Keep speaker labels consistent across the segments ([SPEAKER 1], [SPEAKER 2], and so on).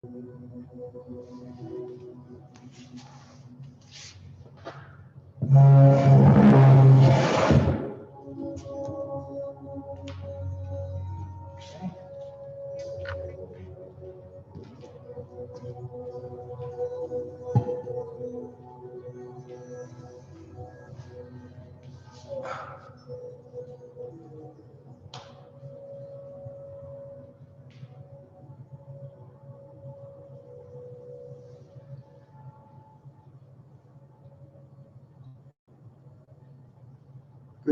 [SPEAKER 1] Good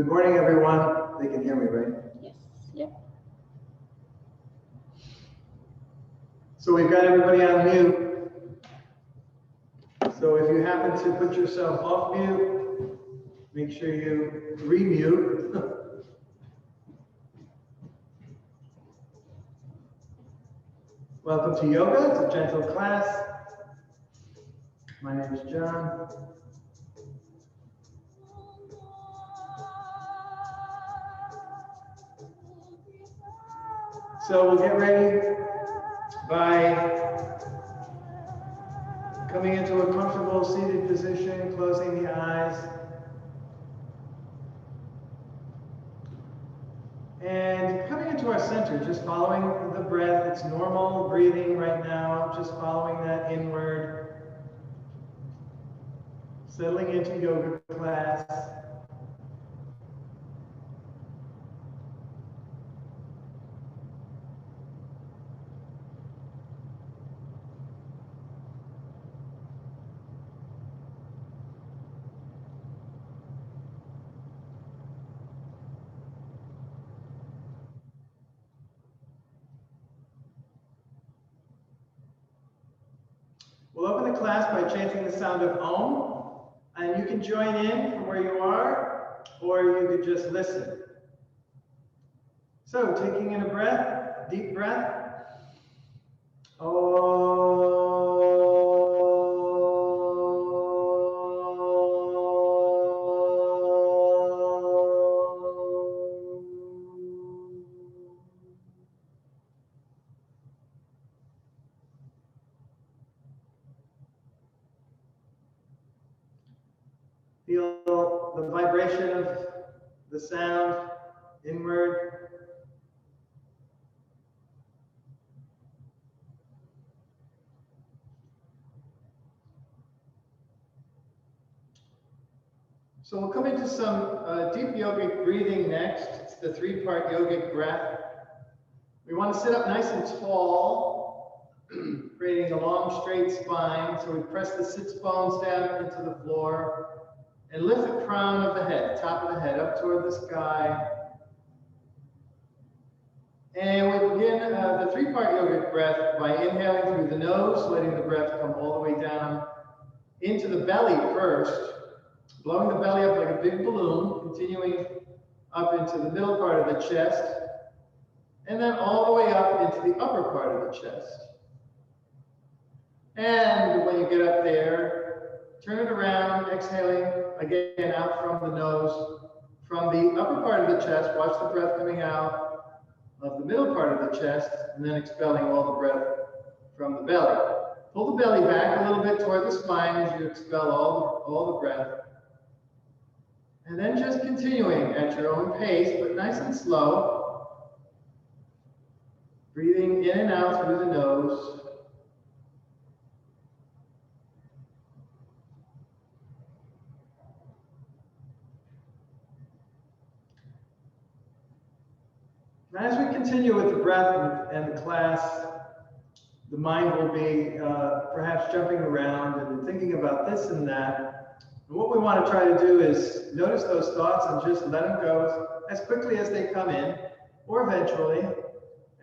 [SPEAKER 1] morning, everyone. They can hear me, right?
[SPEAKER 2] Yes. Yep.
[SPEAKER 1] So we've got everybody on mute. So if you happen to put yourself off mute, make sure you remute. Welcome to yoga. It's a gentle class. My name is John. So we'll get ready by coming into a comfortable seated position, closing the eyes, and coming into our center, just following the breath. It's normal breathing right now, just following that inward, settling into yoga class. We'll open the class by chanting the sound of Om, and you can join in from where you are, or you could just listen. So, taking in a breath, deep breath. Feel the vibration of the sound inward. So we'll come into some deep yogic breathing next. It's the three-part yogic breath. We want to sit up nice and tall, creating a long, straight spine. So we press the sits bones down into the floor and lift the crown of the head, top of the head, up toward the sky. And we begin the three-part yogic breath by inhaling through the nose, letting the breath come all the way down into the belly first, blowing the belly up like a big balloon, continuing up into the middle part of the chest, and then all the way up into the upper part of the chest. And when you get up there, turn it around, exhaling again out from the nose. From the upper part of the chest, watch the breath coming out of the middle part of the chest, and then expelling all the breath from the belly. Pull the belly back a little bit toward the spine as you expel all the breath. And then just continuing at your own pace, but nice and slow. Breathing in and out through the nose. As we continue with the breath and the class, the mind will be perhaps jumping around and thinking about this and that. And what we want to try to do is notice those thoughts and just let them go as quickly as they come in, or eventually.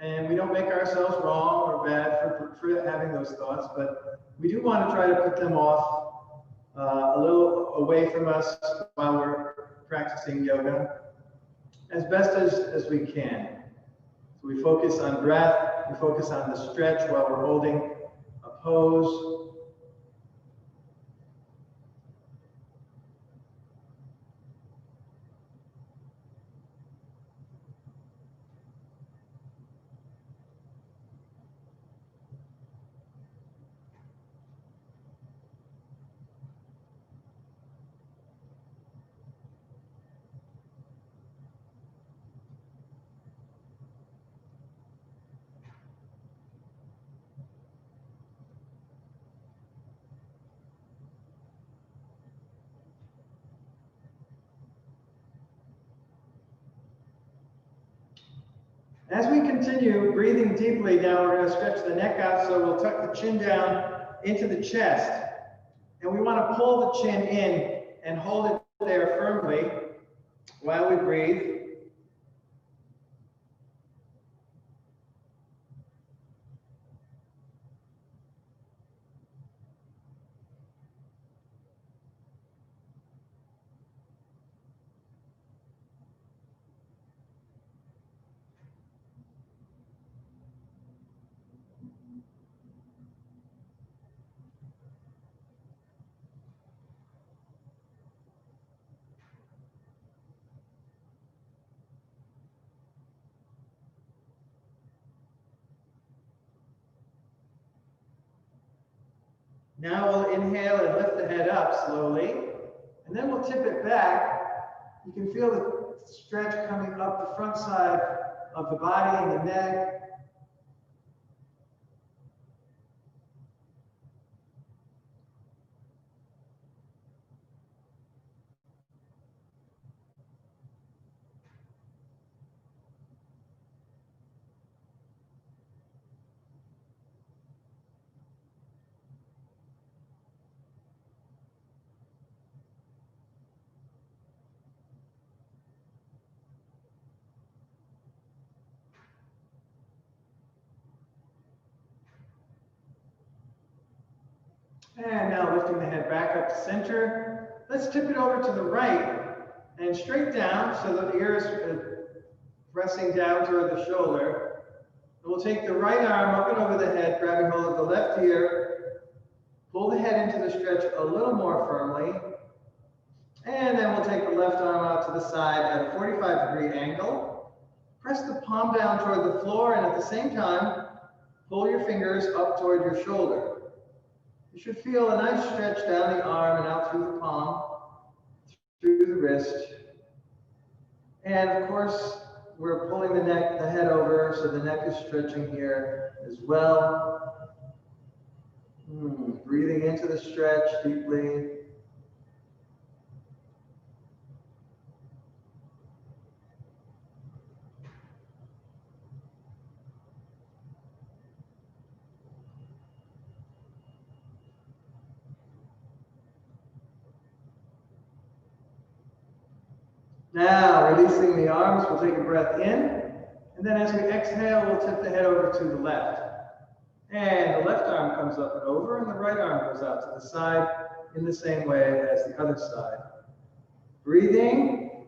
[SPEAKER 1] And we don't make ourselves wrong or bad for having those thoughts, but we do want to try to put them off a little away from us while we're practicing yoga as best as we can. So we focus on breath, we focus on the stretch while we're holding a pose. As we continue breathing deeply, now we're going to stretch the neck out, so we'll tuck the chin down into the chest. And we want to pull the chin in and hold it there firmly while we breathe. Now we'll inhale and lift the head up slowly, and then we'll tip it back. You can feel the stretch coming up the front side of the body and the neck. And now lifting the head back up to center. Let's tip it over to the right and straight down so the ear is pressing down toward the shoulder. And we'll take the right arm up and over the head, grabbing hold of the left ear. Pull the head into the stretch a little more firmly. And then we'll take the left arm out to the side at a 45-degree angle. Press the palm down toward the floor, and at the same time, pull your fingers up toward your shoulder. You should feel a nice stretch down the arm and out through the palm, through the wrist. And of course, we're pulling the head over, so the neck is stretching here as well. Breathing into the stretch deeply. Now, releasing the arms, we'll take a breath in, and then as we exhale, we'll tip the head over to the left. And the left arm comes up and over, and the right arm goes out to the side in the same way as the other side. Breathing,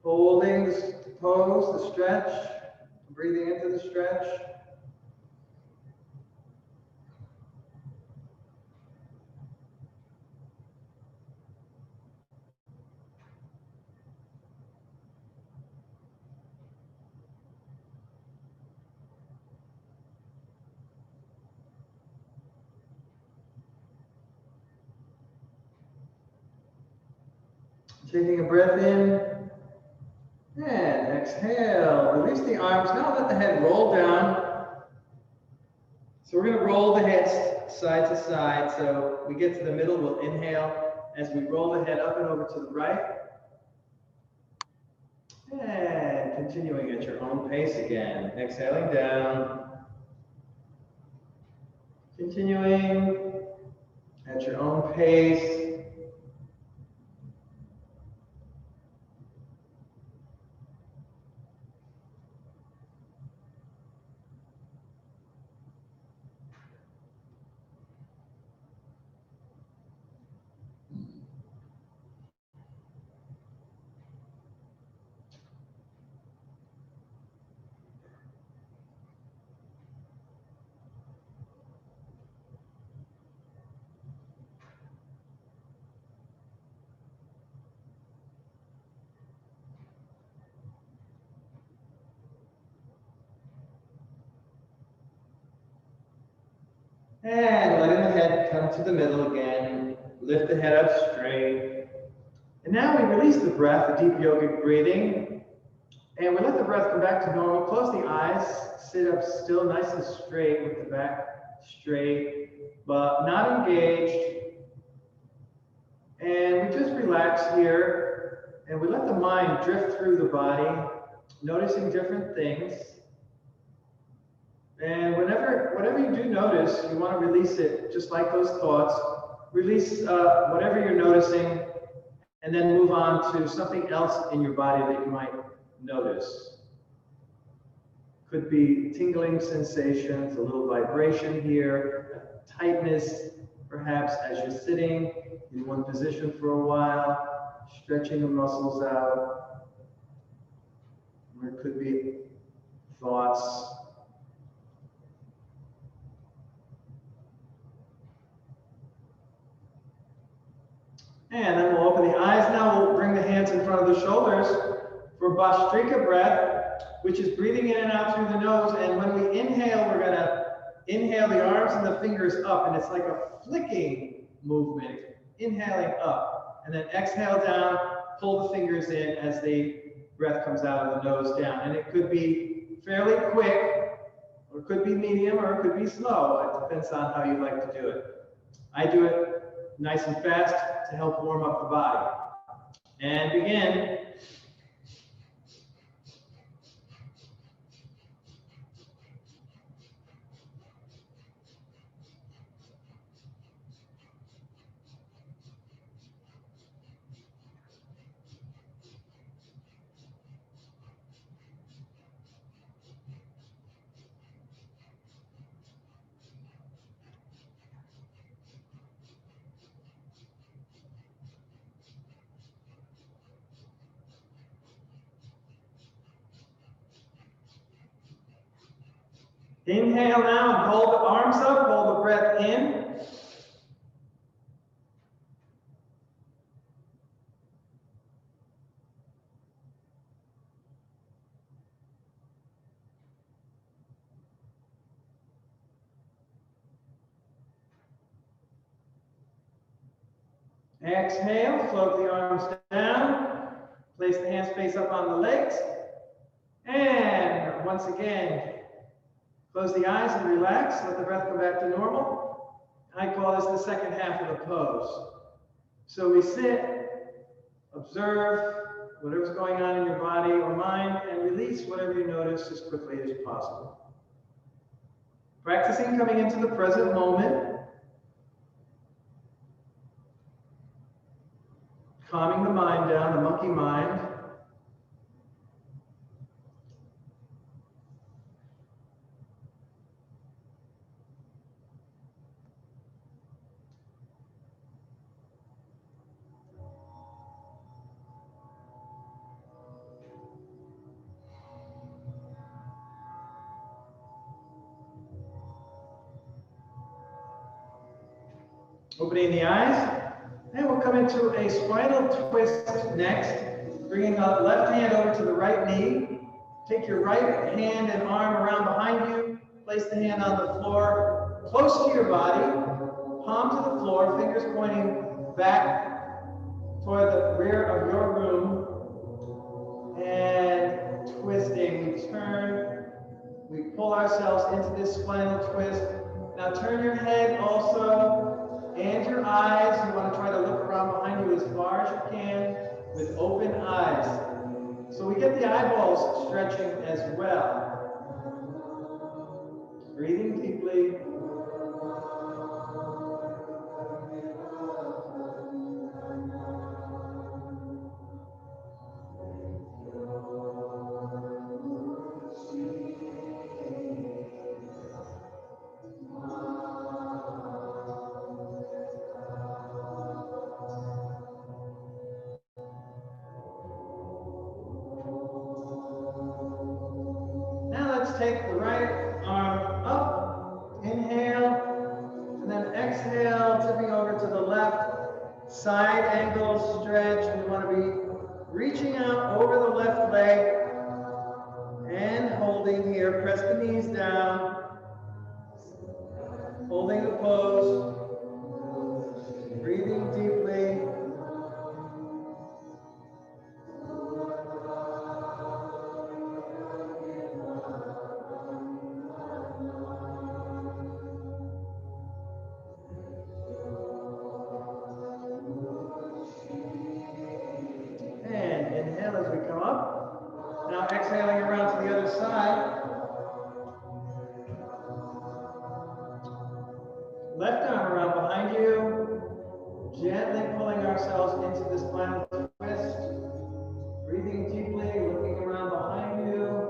[SPEAKER 1] holding the pose, the stretch, breathing into the stretch. Taking a breath in, and exhale. Release the arms. Now let the head roll down. So we're going to roll the head side to side. So we get to the middle, we'll inhale as we roll the head up and over to the right. And continuing at your own pace again. Exhaling down. Continuing at your own pace. And letting the head come to the middle again. Lift the head up straight. And now we release the breath, the deep yogic breathing. And we let the breath come back to normal. Close the eyes. Sit up still, nice and straight with the back straight, but not engaged. And we just relax here. And we let the mind drift through the body. noticing different things. And whatever you do notice, you want to release it, just like those thoughts. Release whatever you're noticing, and then move on to something else in your body that you might notice. Could be tingling sensations, a little vibration here, tightness, perhaps as you're sitting in one position for a while, stretching the muscles out. Or it could be thoughts. And then we'll open the eyes. Now we'll bring the hands in front of the shoulders for Bhastrika breath, which is breathing in and out through the nose. And when we inhale, we're going to inhale the arms and the fingers up. And it's like a flicking movement, inhaling up. And then exhale down, pull the fingers in as the breath comes out of the nose down. And it could be fairly quick, or it could be medium, or it could be slow. It depends on how you like to do it. I do it nice and fast to help warm up the body. And begin. Inhale now and hold the arms up, hold the breath in. Exhale, float the arms down. Place the hands face up on the legs. And once again, close the eyes and relax. Let the breath go back to normal. I call this the second half of the pose. So we sit, observe whatever's going on in your body or mind, and release whatever you notice as quickly as possible. Practicing coming into the present moment. Calming the mind down, the monkey mind. Opening the eyes. And we'll come into a spinal twist next, bringing the left hand over to the right knee. Take your right hand and arm around behind you. Place the hand on the floor, close to your body, palm to the floor, fingers pointing back toward the rear of your room. And twisting, we turn, we pull ourselves into this spinal twist. Now turn your head also, and your eyes. You want to try to look around behind you as far as you can with open eyes. So we get the eyeballs stretching as well. Breathing deeply. Take the right arm up, inhale, and then exhale, tipping over to the left, side angle stretch. We want to be reaching out over the left leg and holding here. Press the knees down, holding the pose, breathing deeply. Exhaling Left arm around behind you. Gently pulling ourselves into this final twist. Breathing deeply, looking around behind you.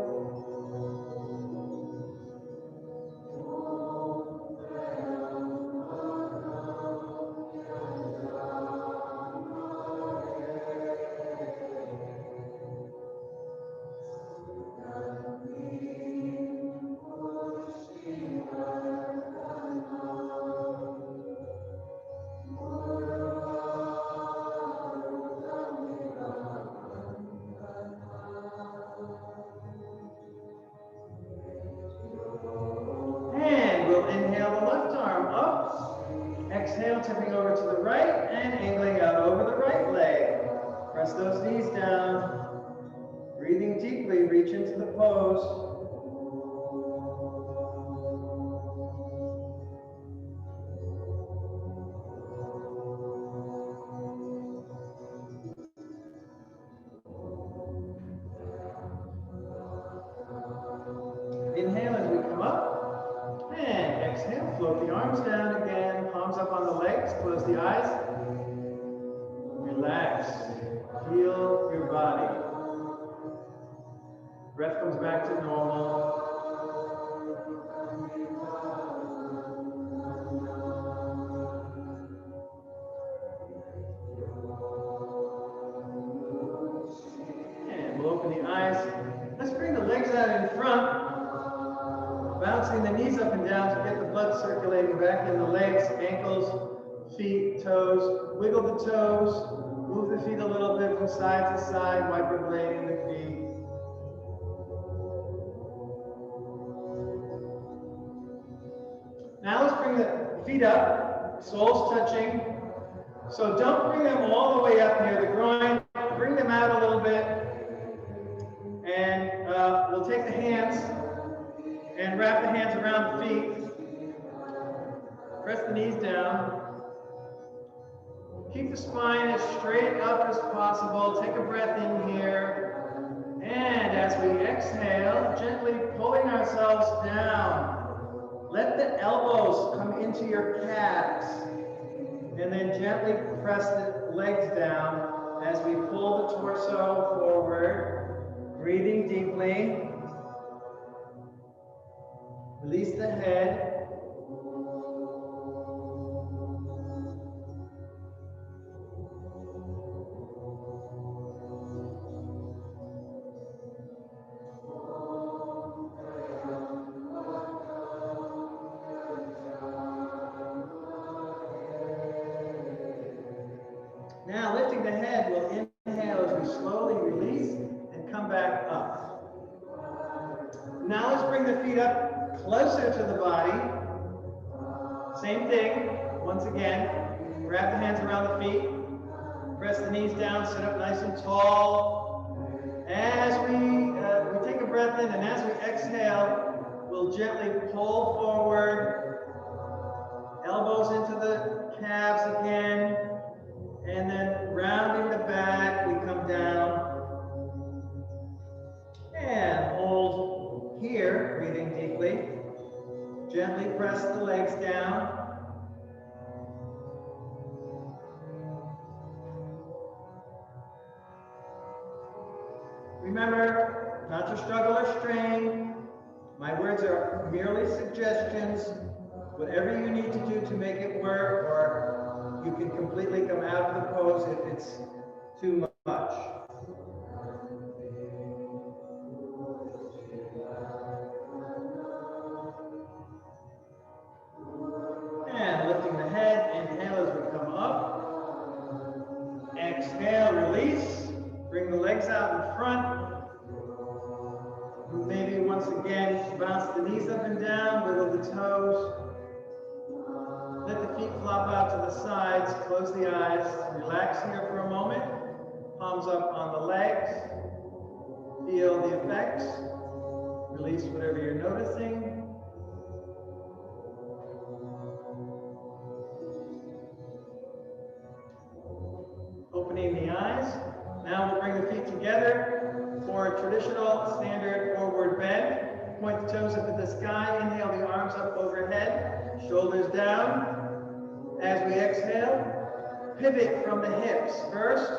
[SPEAKER 1] And we'll inhale the left arm up. Exhale, tipping over to the right and angling out over the right leg. Press those knees down. Breathing deeply, reach into the pose. Inhale as we come up. And exhale, float the arms down again. Palms up on the legs, close the eyes. Relax. Feel your body. Breath comes back to normal. And we'll open the eyes. Let's bring the legs out in front. Bouncing the knees up and down to get the blood circulating back in the legs, ankles, feet, toes. Wiggle the toes. Move the feet a little bit from side to side, vibrating the feet. Now let's bring the feet up, soles touching. So don't bring them all the way up near the groin. Bring them out a little bit. And we'll take the hands and wrap the hands around the feet. Press the knees down. Keep the spine as straight up as possible. Take a breath in here. And as we exhale, gently pulling ourselves down. Let the elbows come into your calves. And then gently press the legs down as we pull the torso forward. Breathing deeply. Release the head. Now lifting the head, we'll inhale as we slowly release and come back up. Now let's bring the feet up closer to the body. Same thing, once again, wrap the hands around the feet, press the knees down, sit up nice and tall. As we take a breath in, and as we exhale, we'll gently pull forward, elbows into the calves again, and then rounding the back, we come down and hold here, breathing deeply. Gently press the legs down. Remember, not to struggle or strain. My words are merely suggestions. Whatever you need to do to make it work, or you can completely come out of the pose if it's too much. And lifting the head, inhale as we come up. Exhale, release. Bring the legs out in front. Maybe once again, bounce the knees up and down, wiggle the toes. Let the feet flop out to the sides, close the eyes, relax here for a moment. Palms up on the legs. Feel the effects. Release whatever you're noticing. Opening the eyes. Now we'll bring the feet together for a traditional standard forward bend. point the toes up at the sky. Inhale the arms up overhead, shoulders down. As we exhale, pivot from the hips first,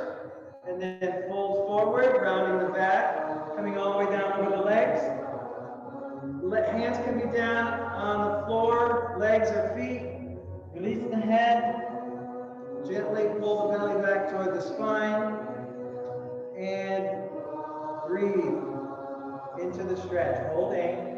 [SPEAKER 1] and then fold forward, rounding the back, coming all the way down over the legs. Hands can be down on the floor, legs or feet. Releasing the head. Gently pull the belly back toward the spine. And breathe into the stretch, holding.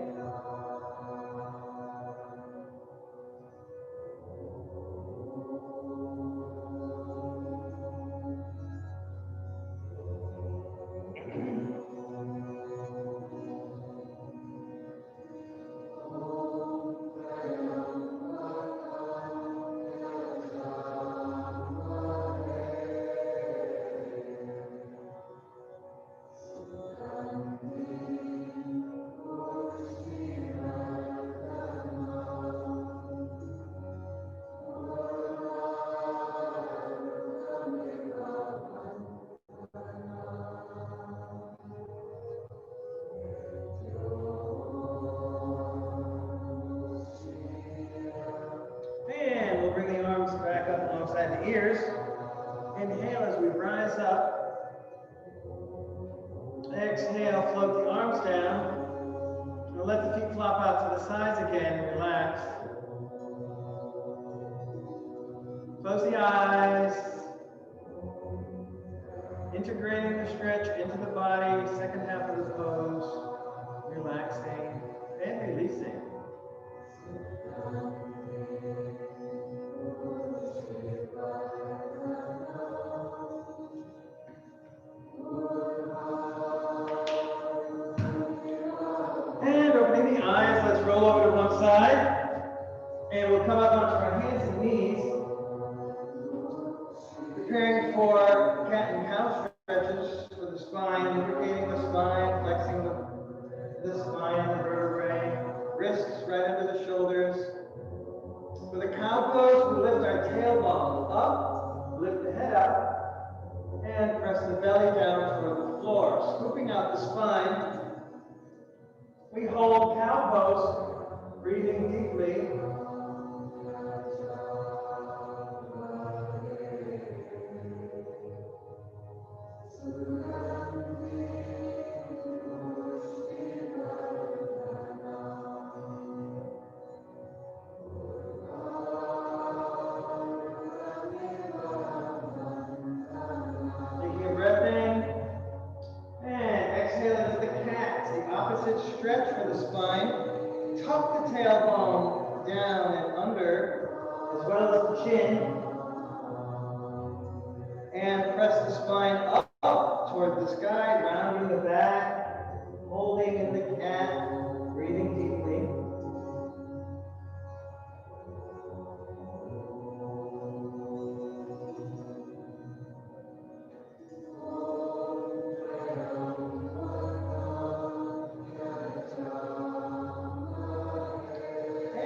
[SPEAKER 1] And we'll bring the arms back up alongside the ears. Inhale as we rise up. Exhale, float the arms down. And let the feet flop out to the sides again. Relax. Close the eyes. Integrating the stretch into the body. Second half of the pose. Relaxing and releasing. And opening the eyes, let's roll over to one side. And we'll come up onto our hands and knees. Preparing for cat and cow stretches for the spine, lubricating the spine, flexing the spine and the vertebrae, wrists right under the shoulders. For the cow pose, we lift our tailbone up, lift the head up, and press the belly down toward the floor, scooping out the spine. We hold cow pose, breathing deeply. Taking a breath in, and exhale into the cat. The opposite stretch for the spine. Tuck the tailbone down and under, as well as the chin. And press the spine up toward the sky, rounding the back, holding in the cat, breathing deeply.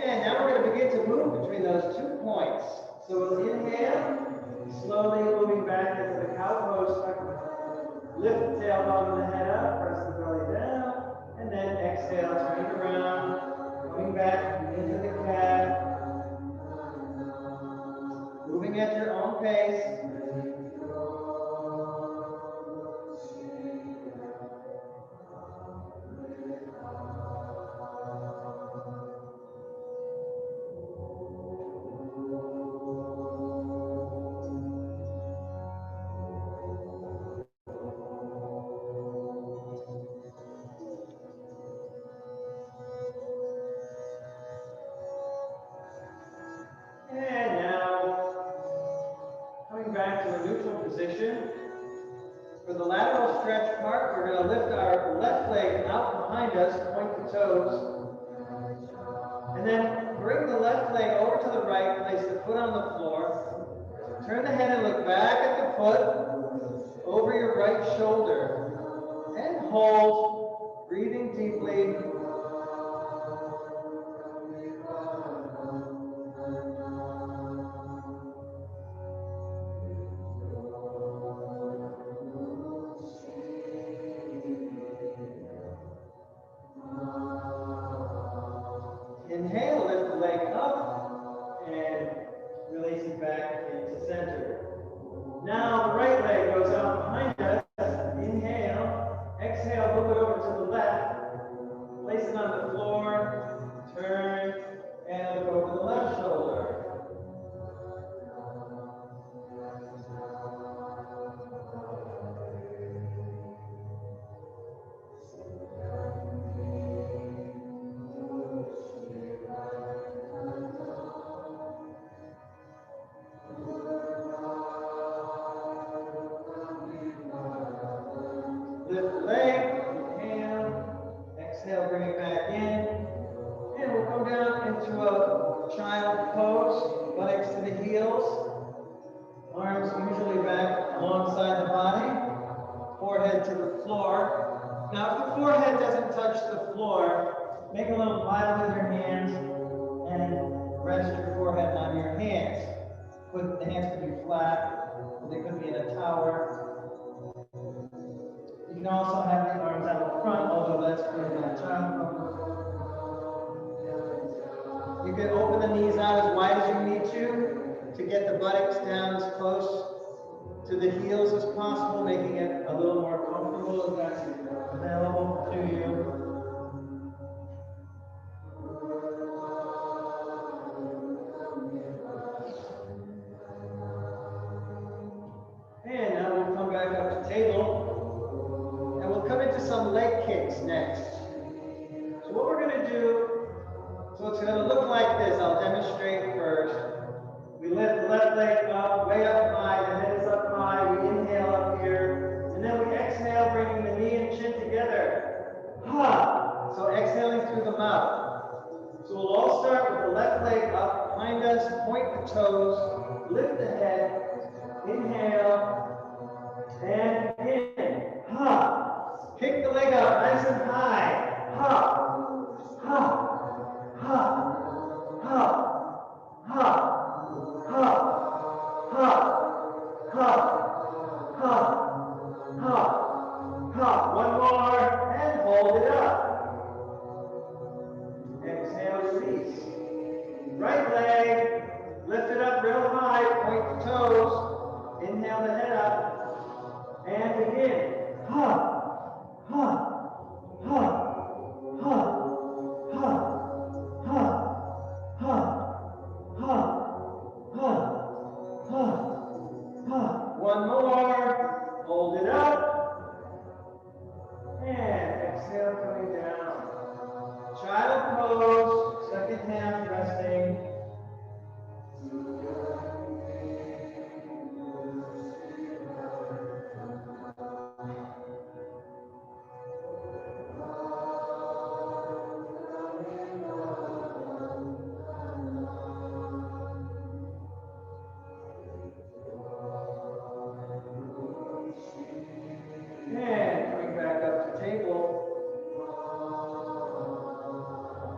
[SPEAKER 1] And now we're going to begin to move between those 2 points. So we'll inhale, slowly moving back into the cow pose. Lift the tailbone and the head up, press the belly down, and then exhale, turn it around, coming back into the cat, moving at your own pace. And now, coming back to a neutral position. For the lateral stretch part, we're going to lift our left leg out behind us, point the toes. And then bring the left leg over to the right, place the foot on the floor. Turn the head and look back at the foot, over your right shoulder. And hold, breathing deeply. Lift the leg, inhale, exhale, bring it back in. And we'll come down into a child pose, buttocks to the heels. Arms usually back alongside the body, forehead to the floor. Now, if the forehead doesn't touch the floor, make a little pile with your hands and rest your forehead on your hands. The hands could be flat, they could be in a tower. You can also have the arms out in front, although that's pretty much child pose. You can open the knees out as wide as you need to get the buttocks down as close to the heels as possible, making it a little more comfortable if that's available to you. And now we'll come back up to table, and we'll come into some leg kicks next. So what we're going to do, so it's going to look like this. I'll demonstrate first. We lift the left leg up, way up high, the head is up high. We inhale up here, and then we exhale, bringing the knee and chin together. Ha! So exhaling through the mouth. So we'll all start with the left leg up behind us, point the toes, lift the head, inhale, and in. Ha! Kick the leg up, nice and high. Ha! Ha! Ha! Ha! Ha! Ha, ha, ha, ha, ha, ha. One more, and hold it up. Exhale, release. Right leg, lift it up real high, point the toes. Inhale the head up, and begin. Ha, ha, ha, ha, ha, ha, ha, ha. One more, hold it up, and exhale, coming down. Child pose, second half resting.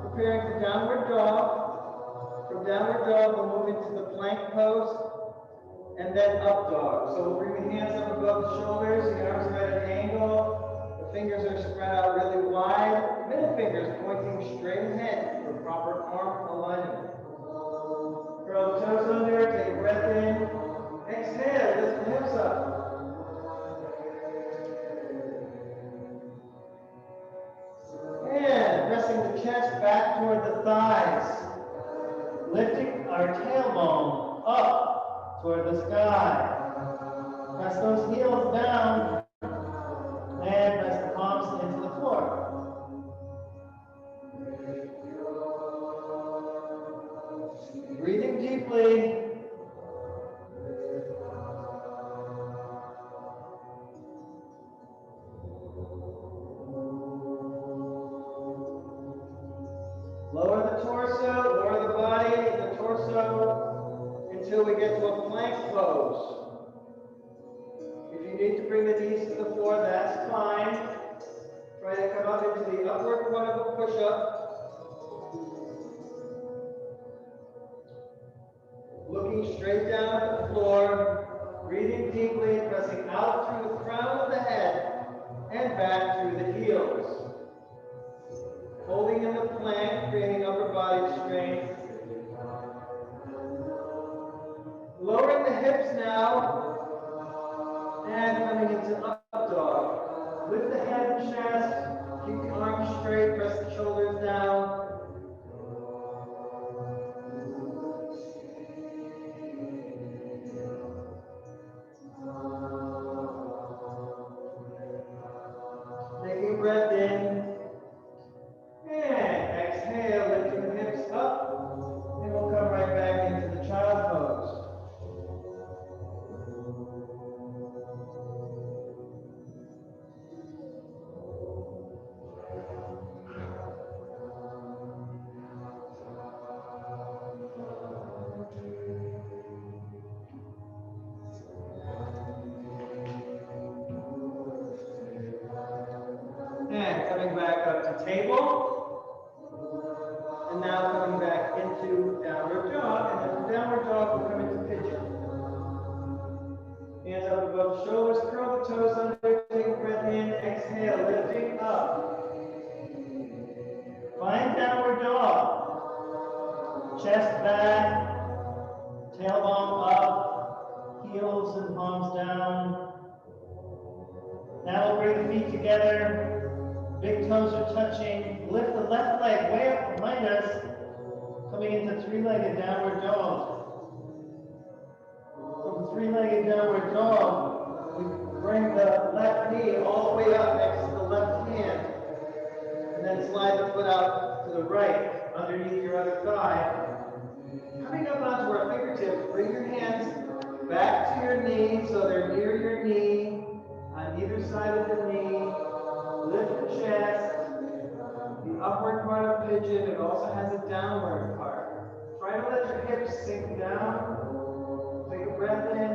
[SPEAKER 1] Preparing for downward dog. From downward dog, we'll move into the plank pose, and then up dog. So we'll bring the hands up above the shoulders, the arms are at an angle, the fingers are spread out really wide, middle fingers pointing straight ahead for proper arm alignment. Curl the toes under, take a breath in, exhale, lift the hips up. And pressing the chest back toward the thighs. Lifting our tailbone up toward the sky. Press those heels down and press the palms into the floor. Breathing deeply. Lower the torso, lower the body, the torso, until we get to a plank pose. If you need to bring the knees to the floor, that's fine. Try to come up into the upward part of a push-up. Looking straight down at the floor, breathing deeply, pressing out through the crown of the head and back through the heels. Holding in the plank, creating upper body strength. Lowering the hips now, and coming into up dog. Lift the head and chest, keep the arms straight, press the shoulders down. Taking a breath in. And exhale, lifting the hips up, and we'll come right back into the child pose. coming back up to table. And now coming back into downward dog. And then from downward dog, we'll come into pigeon. Hands up above the shoulders, curl the toes under, take a breath in, exhale, lifting up. Find downward dog. Chest back, tailbone up, heels and palms down. Now we'll bring the feet together. Big toes are touching. Lift the left leg way up behind us, coming into three-legged downward dog. From three-legged downward dog, we bring the left knee all the way up next to the left hand. And then slide the foot out to the right, underneath your other thigh. Coming up onto our fingertips, bring your hands back to your knee so they're near your knee, on either side of the knee. Lift the chest. The upward part of pigeon, it also has a downward part. Try to let your hips sink down. Take a breath in.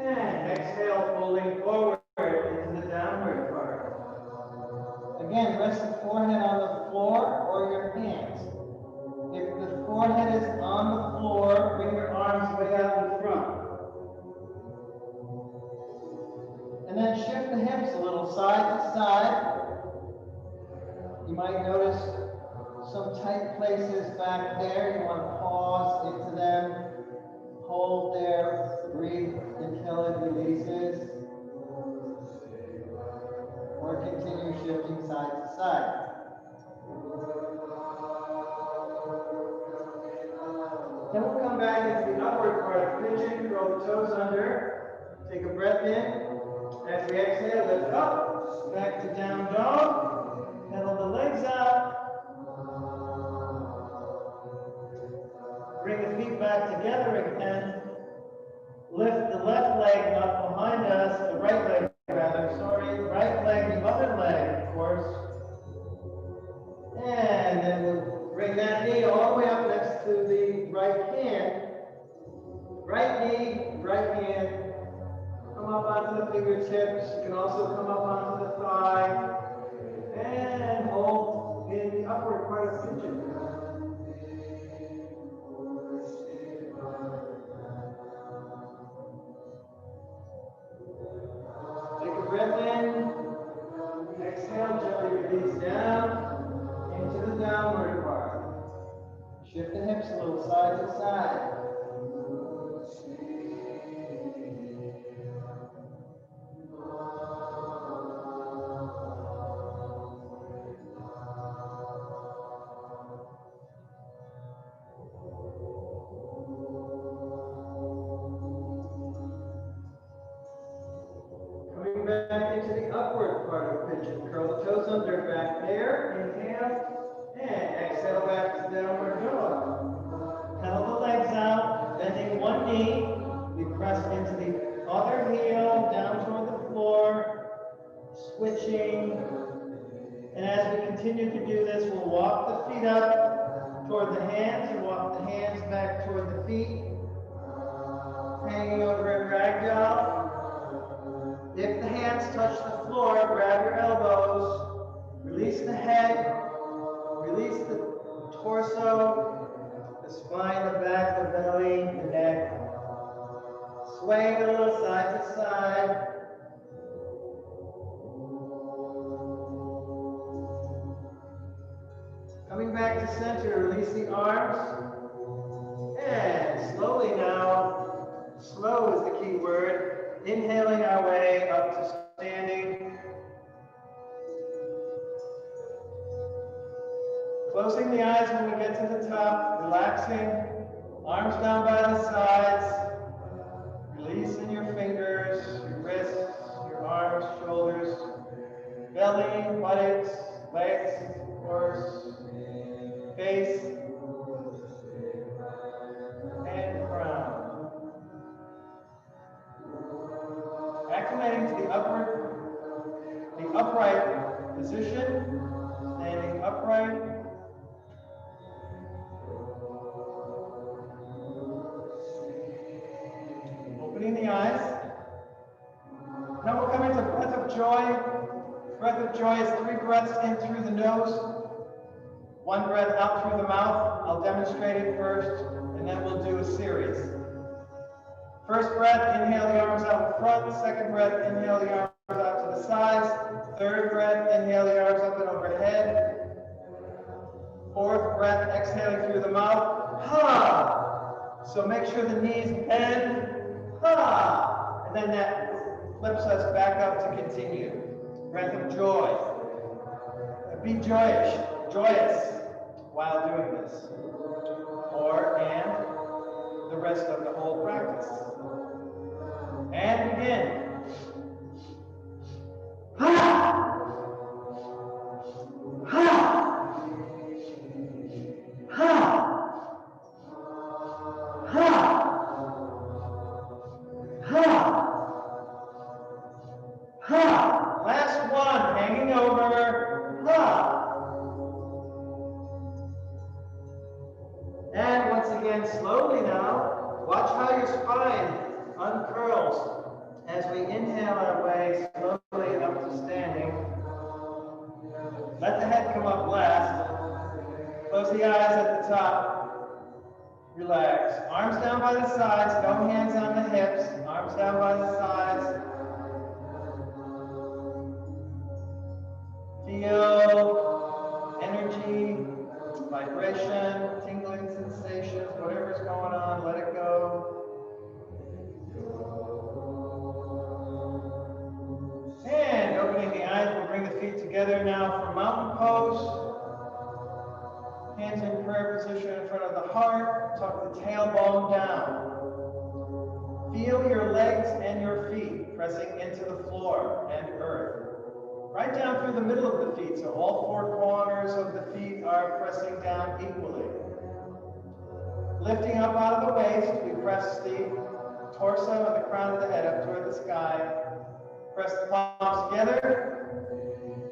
[SPEAKER 1] And exhale, folding forward into the downward part. Again, rest the forehead on the floor or your hands. If the forehead is on the floor, bring your arms way out in front. And then shift the hips a little side to side. You might notice some tight places back there. You want to pause into them. Hold there. Breathe until it releases. Or continue shifting side to side. Then we'll come back into the upward part of pigeon. Curl the toes under. Take a breath in. As we exhale, lift up, back to down dog, pedal the legs out, bring the feet back together again, lift the left leg up behind us, the right leg rather, sorry, right leg, the other leg, of course, and then we'll bring that knee all the way up next to the right hand, right knee, right hand, come up onto the fingertips. You can also come up onto the thigh. And hold in the upward part of pigeon. Take a breath in. Exhale, gently release down into the downward part. Shift the hips a little side to side. Back into the upward part of pigeon. Curl the toes under back there. Inhale. And exhale back to downward dog. Pedal the legs out. Bending one knee. We press into the other heel down toward the floor. Switching. And as we continue to do this, we'll walk the feet up toward the hands and walk the hands back toward the feet. Hanging over in ragdoll. If the hands touch the floor, grab your elbows, release the head, release the torso, the spine, the back, the belly, the neck. Swaying a little side to side. Coming back to center, release the arms. And slowly now, slow is the key word. Inhaling our way up to standing. Closing the eyes when we get to the top, relaxing. Arms down by the sides. Releasing your fingers, your wrists, your arms, shoulders, belly, buttocks, legs, of course, face, and crown. Acclimating to the upright position, standing upright. Opening the eyes. Now we'll come into breath of joy Breath of joy is 3 breaths in through the nose, 1 breath out through the mouth. I'll demonstrate it first, and then we'll do a series. First breath, inhale the arms out in front. Second breath, inhale the arms out to the sides. Third breath, inhale the arms up and overhead. Fourth breath, exhaling through the mouth. Ha! So make sure the knees bend. Ha! And then that flips us back up to continue. Breath of joy. Be joyous while doing this. And the rest of the whole practice. And begin. Ha! Ha! Ha! Ha! Ha! Ha! Last one, hanging over. Ha! And once again, slowly now, watch how your spine uncurls as we inhale our way slowly up to standing. Let the head come up last. Close the eyes at the top. Relax. Arms down by the sides, no hands on the hips. Arms down by the sides. Feel energy, vibration, tingling sensations, whatever's going on, let it go. And opening the eyes, we'll bring the feet together now for mountain pose. Hands in prayer position in front of the heart. Tuck the tailbone down. Feel your legs and your feet pressing into the floor and earth. Right down through the middle of the feet, so all 4 corners of the feet are pressing down equally. Lifting up out of the waist, we press the torso and the crown of the head up toward the sky. Press the palms together.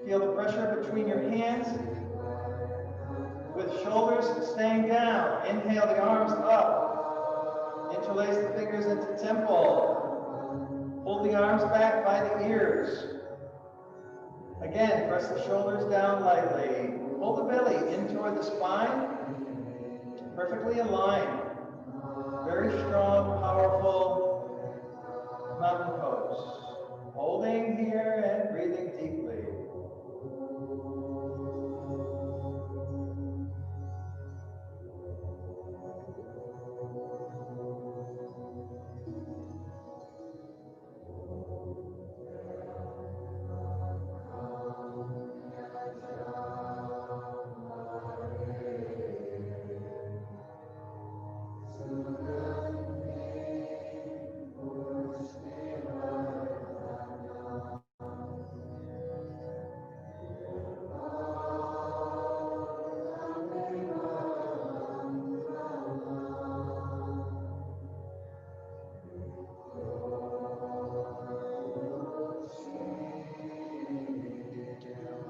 [SPEAKER 1] Feel the pressure between your hands. With shoulders staying down, inhale the arms up. Interlace the fingers into temple. Hold the arms back by the ears. Again, press the shoulders down lightly. Pull the belly in toward the spine. Perfectly aligned. Very strong, powerful mountain pose. Holding here and breathing deeply.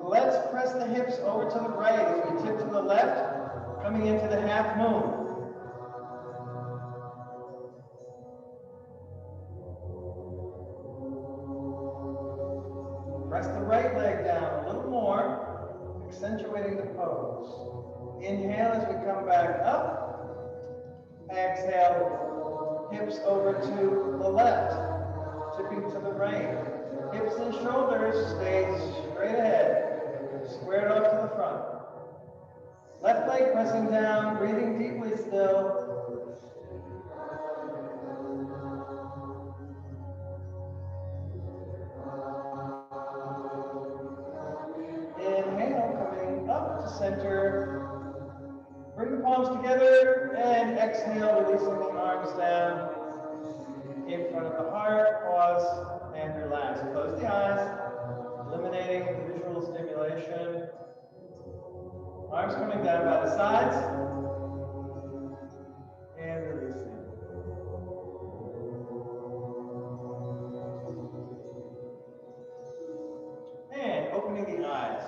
[SPEAKER 1] Let's press the hips over to the right as we tip to the left, coming into the half moon. Press the right leg down a little more, accentuating the pose. Inhale as we come back up. Exhale, hips over to the left, tipping to the right. Hips and shoulders stay straight ahead. Squared off to the front. Left leg pressing down, breathing deeply still. Inhale, coming up to center. Bring the palms together and exhale, releasing the arms down in front of the heart. Pause and relax. Close the eyes. Eliminating the visual stimulation. Arms coming down by the sides. And releasing. And opening the eyes.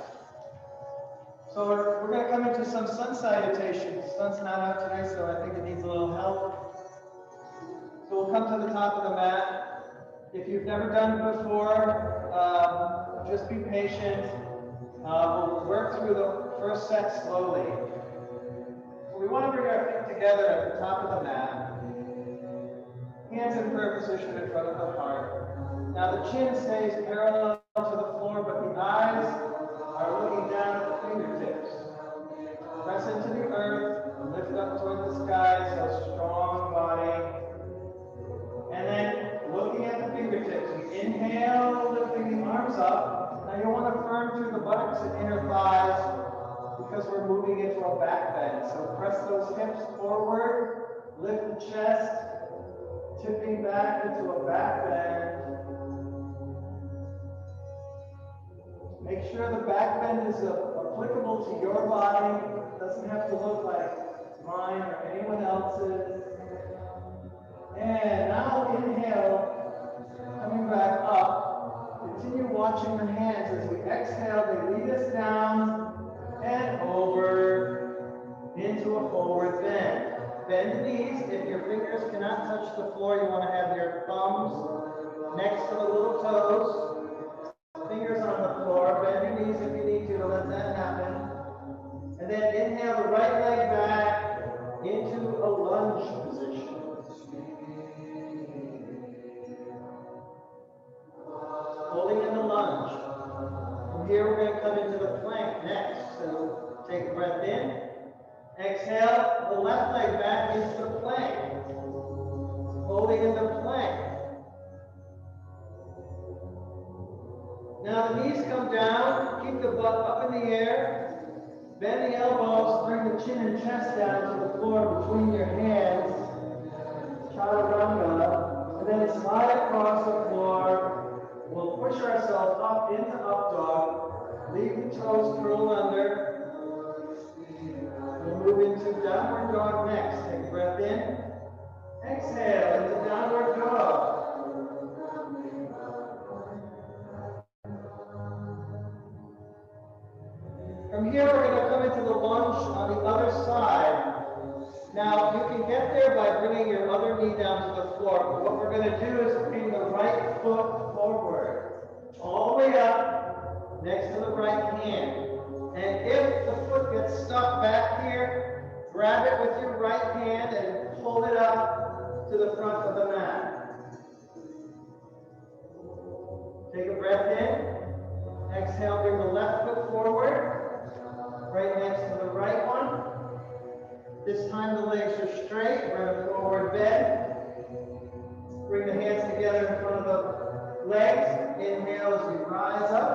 [SPEAKER 1] So we're going to come into some sun salutations. The sun's not out today, so I think it needs a little help. So we'll come to the top of the mat. If you've never done it before, just be patient. We'll work through the first set slowly. So we want to bring our feet together at the top of the mat. Hands in prayer position in front of the heart. Now the chin stays parallel to the floor, but the eyes are looking down at the fingertips. Press into the earth, lift up toward the sky, so strong body. And then looking at the fingertips, we inhale, lifting the arms up. Now you want to firm through the buttocks and inner thighs because we're moving into a back bend. So press those hips forward, lift the chest, tipping back into a back bend. Make sure the back bend is applicable to your body. It doesn't have to look like mine or anyone else's. And now inhale, coming back up. Continue watching the hands. As we exhale, they lead us down and over into a forward bend. Bend the knees. If your fingers cannot touch the floor, you want to have your thumbs next to the little toes. Fingers on the floor. Bend your knees if you need to let that happen. And then inhale the right leg back into a lunge position. Holding in the lunge. From here, we're going to come into the plank next. So take a breath in. Exhale the left leg back into the plank. Holding in the plank. Now the knees come down. Keep the butt up in the air. Bend the elbows. Bring the chin and chest down to the floor between your hands. Chaturanga. And then slide across the floor. We'll push ourselves up into up dog. Leave the toes curled under. We'll move into downward dog next. Take a breath in. Exhale into downward dog. From here, we're going to come into the lunge on the other side. Now, you can get there by bringing your other knee down to the floor. But what we're going to do is bring the right foot forward, all the way up, next to the right hand. And if the foot gets stuck back here, grab it with your right hand and pull it up to the front of the mat. Take a breath in. Exhale, bring the left foot forward. Right next to the right one. This time the legs are straight. We're in a forward bend. Bring the hands together in front of the legs. Inhale as we rise up.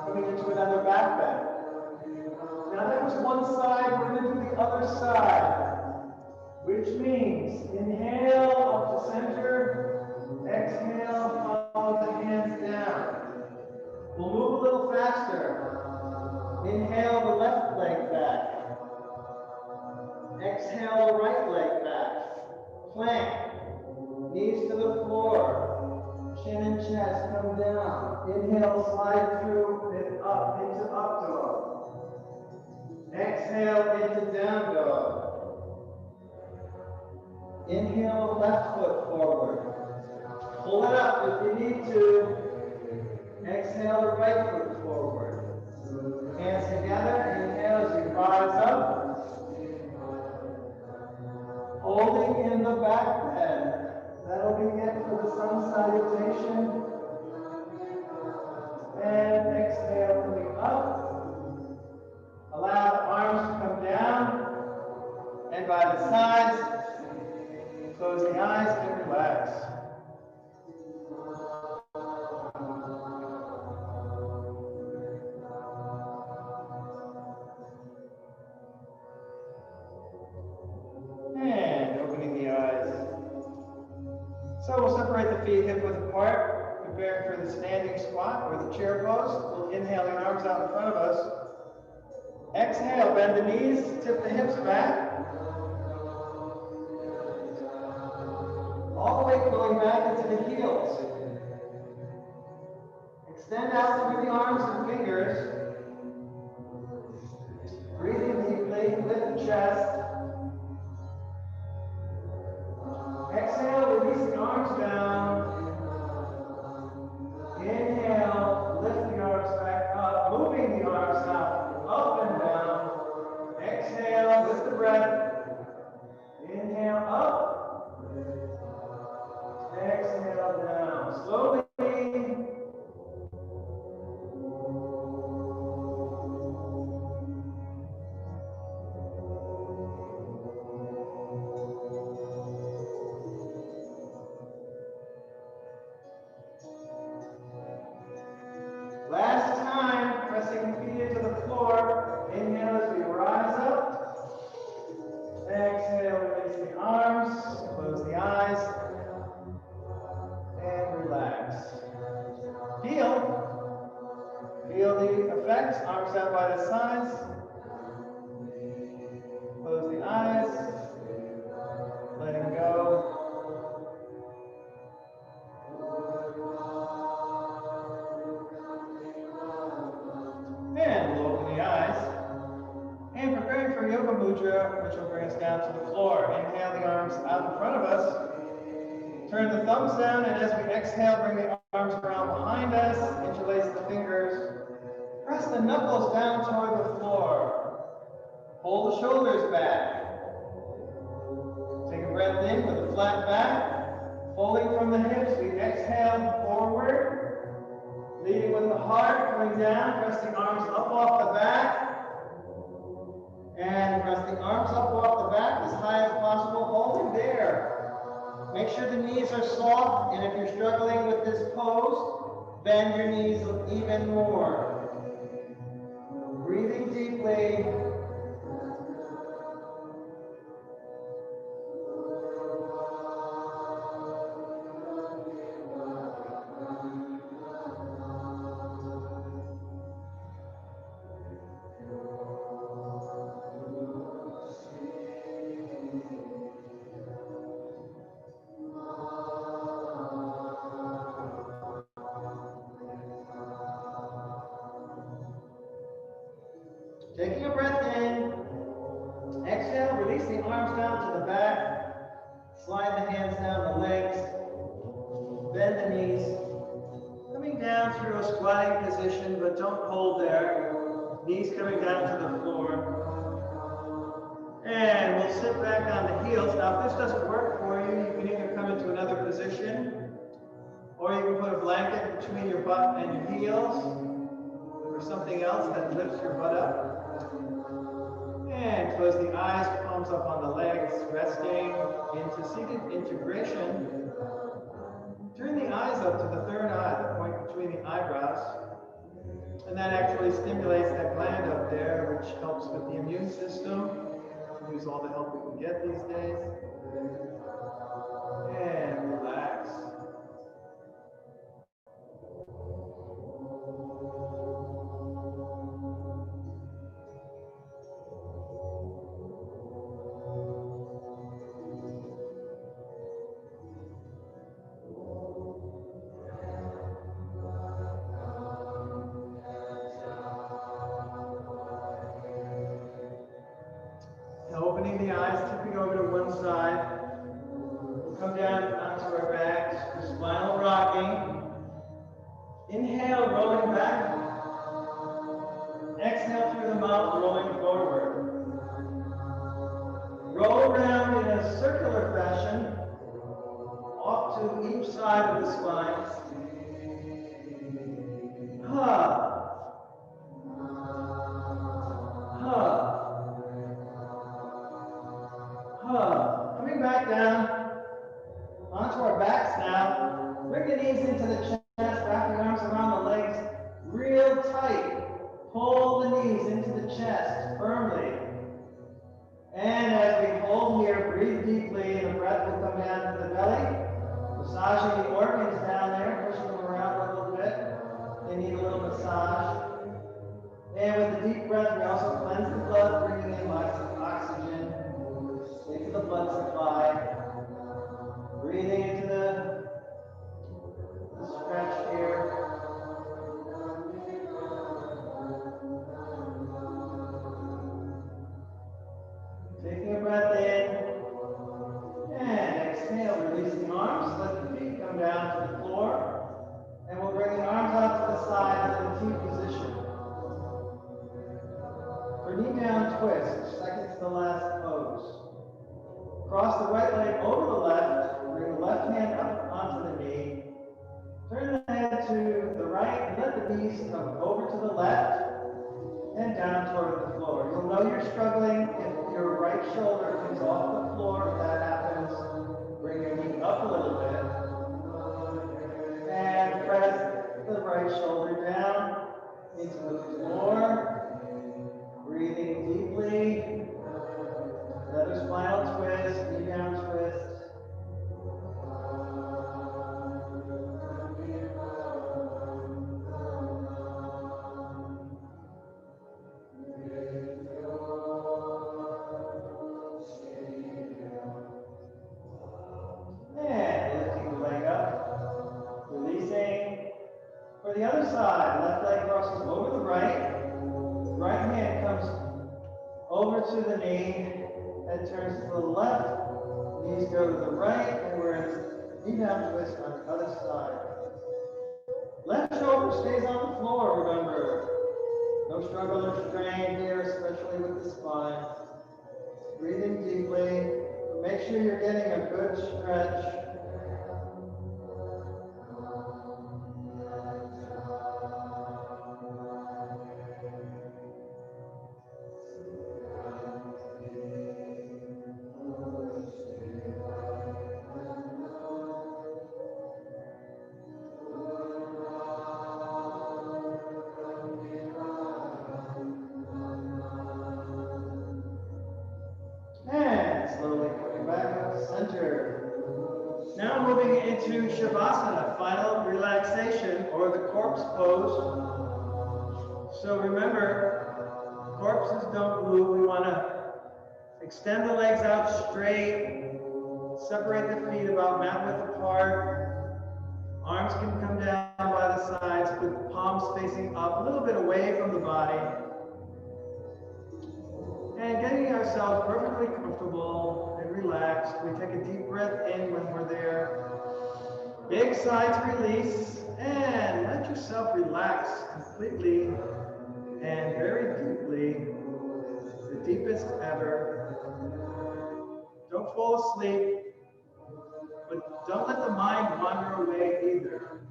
[SPEAKER 1] Coming into another back bend. Now that was one side. We're going to do the other side. Which means inhale up to center. Exhale, follow the hands down. We'll move a little faster. Inhale the left leg back. Exhale the right leg back. Plank. Knees to the floor. Chin and chest come down. Inhale, slide through and up into up dog. Exhale into down dog. Inhale the left foot forward. Pull it up if you need to. Exhale the right foot forward. Hands together. Inhale as you rise up. Holding in the back bend. That'll be it for the sun salutation. And exhale coming up. Allow the arms to come down. And by the sides, close the eyes and relax. And opening the eyes. So we'll separate the feet hip width apart, preparing for the standing squat or the chair pose. We'll inhale the arms out in front of us. Exhale, bend the knees, tip the hips back. All the way going back into the heels. Extend out through the arms and fingers. Breathing deeply, lift the chest. Exhale, release the arms down. release the arms, close the eyes, and relax. Feel the effects, arms out by the sides. Close the eyes, letting go. And we'll open the eyes. And preparing for Yoga Mudra, which will bring us down to the floor. Inhale the arms out in front of us. Turn the thumbs down, and as we exhale, bring the arms around behind us. Interlace the fingers. Press the knuckles down toward the floor. Pull the shoulders back. Take a breath in with a flat back. Folding from the hips, we exhale forward. Leading with the heart, coming down. Press the arms up off the back. And press the arms up off the back as high as possible, holding there. Make sure the knees are soft, and if you're struggling with this pose, bend your knees even more. Breathing deeply. Taking a breath in, exhale, release the arms down to the back, slide the hands down the legs, bend the knees, coming down through a squatting position, but don't hold there, knees coming down to the floor. And we'll sit back on the heels. Now if this doesn't work for you, you can either come into another position, or you can put a blanket between your butt and your heels, or something else that lifts your butt up. And close the eyes, palms up on the legs, resting into seated integration. Turn the eyes up to the third eye, the point between the eyebrows. And that actually stimulates that gland up there, which helps with the immune system. Use all the help we can get these days. And relax. Opening the eyes, tipping over to one side. We'll come down onto our backs, spinal rocking. Inhale, rolling back. Exhale through the mouth, rolling forward. Roll around in a circular fashion, off to each side of the spine. Coming back down onto our backs now. Bring the knees into the chest, wrap the arms around the legs real tight. Pull the knees into the chest firmly. And as we hold here, breathe deeply, and the breath will come down to the belly. Massaging the organs down there, pushing them around a little bit. They need a little massage. And with the deep breath, we also cleanse the blood, bringing in lots of oxygen into the blood supply. Breathing into the stretch here. Taking a breath in. And exhale, release the arms. Let the feet come down to the floor. And we'll bring the arms out to the side in the T position. For knee down twist, second to the last pose. Cross the right leg over the left, bring the left hand up onto the knee. Turn the head to the right, and let the knees come over to the left and down toward the floor. You'll know you're struggling if your right shoulder comes off the floor. If that happens, bring your knee up a little bit. And press the right shoulder down into the floor. Breathing deeply. Another spinal twist. to the knee, head turns to the left, knees go to the right, and we're in knee down twist on the other side. Left shoulder stays on the floor, remember. No struggle or strain here, especially with the spine. Breathing deeply, but make sure you're getting a good stretch. And slowly coming back up to center. Now moving into Shavasana, final relaxation, or the corpse pose. So remember, corpses don't move. We want to extend the legs out straight, separate the feet about mat width apart. Arms can come down by the sides with palms facing up, a little bit away from the body. And getting ourselves perfectly comfortable and relaxed. We take a deep breath in when we're there. Big sigh to release, and let yourself relax completely and very deeply, the deepest ever. Don't fall asleep, but don't let the mind wander away either.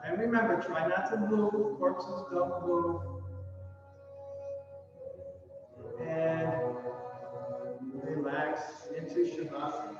[SPEAKER 1] And remember, try not to move. Corpses don't move. And relax into Shavasana.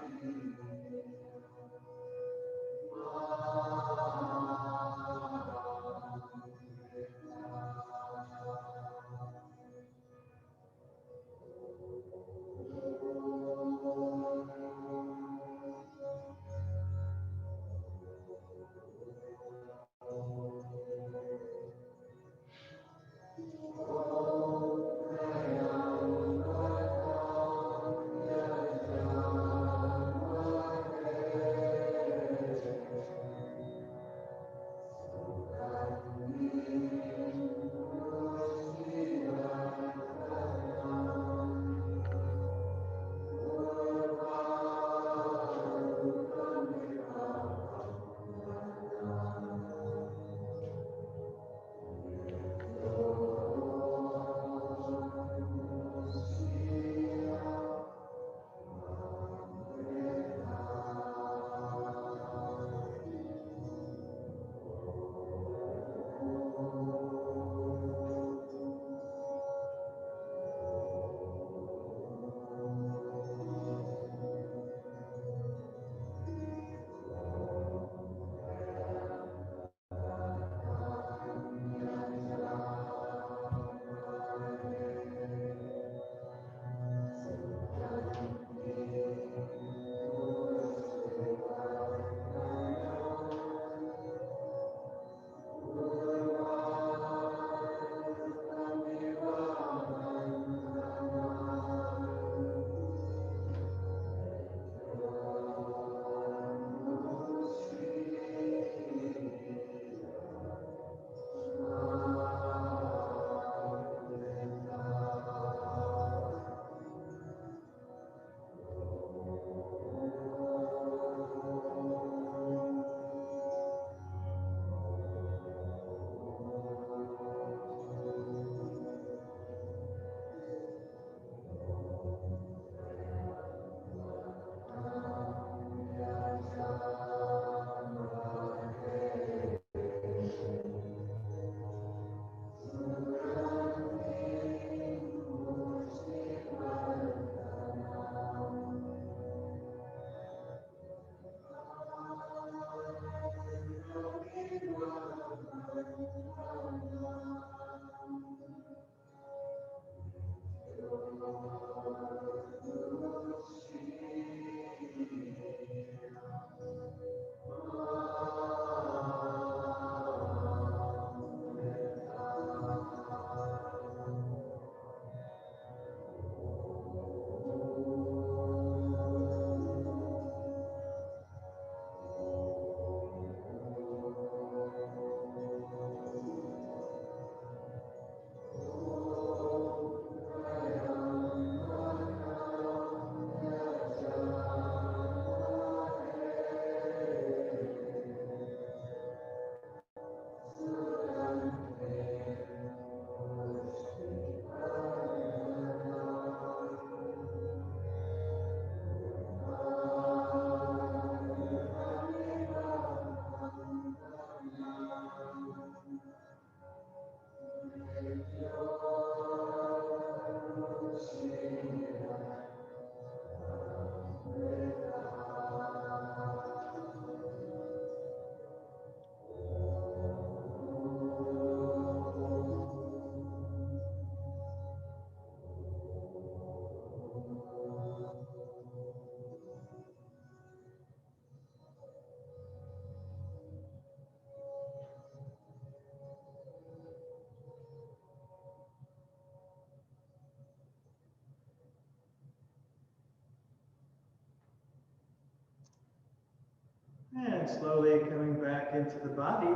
[SPEAKER 1] And slowly coming back into the body,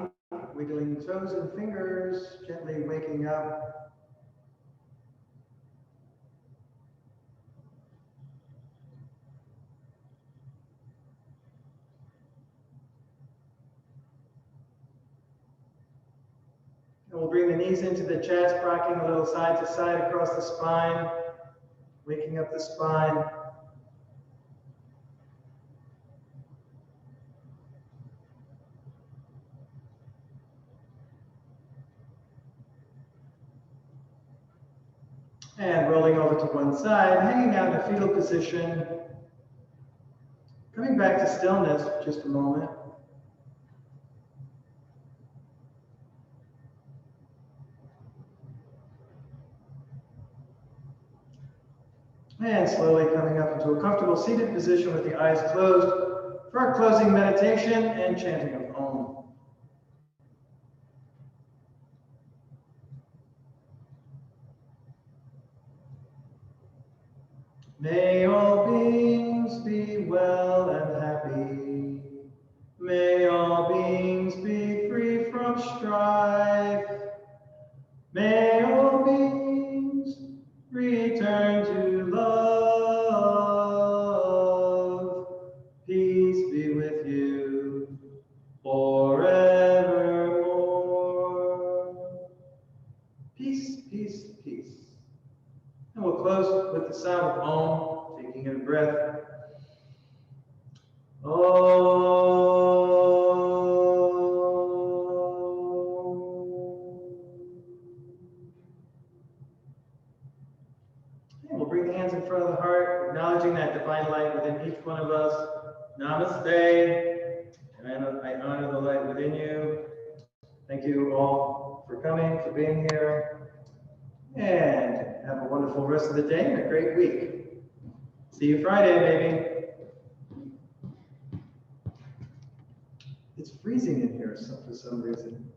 [SPEAKER 1] wiggling toes and fingers, gently waking up. And we'll bring the knees into the chest, rocking a little side to side across the spine, waking up the spine. And rolling over to one side, hanging out in a fetal position. Coming back to stillness for just a moment. And slowly coming up into a comfortable seated position with the eyes closed for our closing meditation and chanting of Om. May all beings be well and happy. May all beings be free from strife. May all beings return to love. Peace be with you forevermore. Peace, peace, peace. And we'll close with the sound of Om, taking in a breath. And we'll bring the hands in front of the heart, acknowledging that divine light within each one of us. Namaste. And I honor the light within you. Thank you all for coming, for being here. And have a wonderful rest of the day and a great week. See you Friday, baby. It's freezing in here for some reason.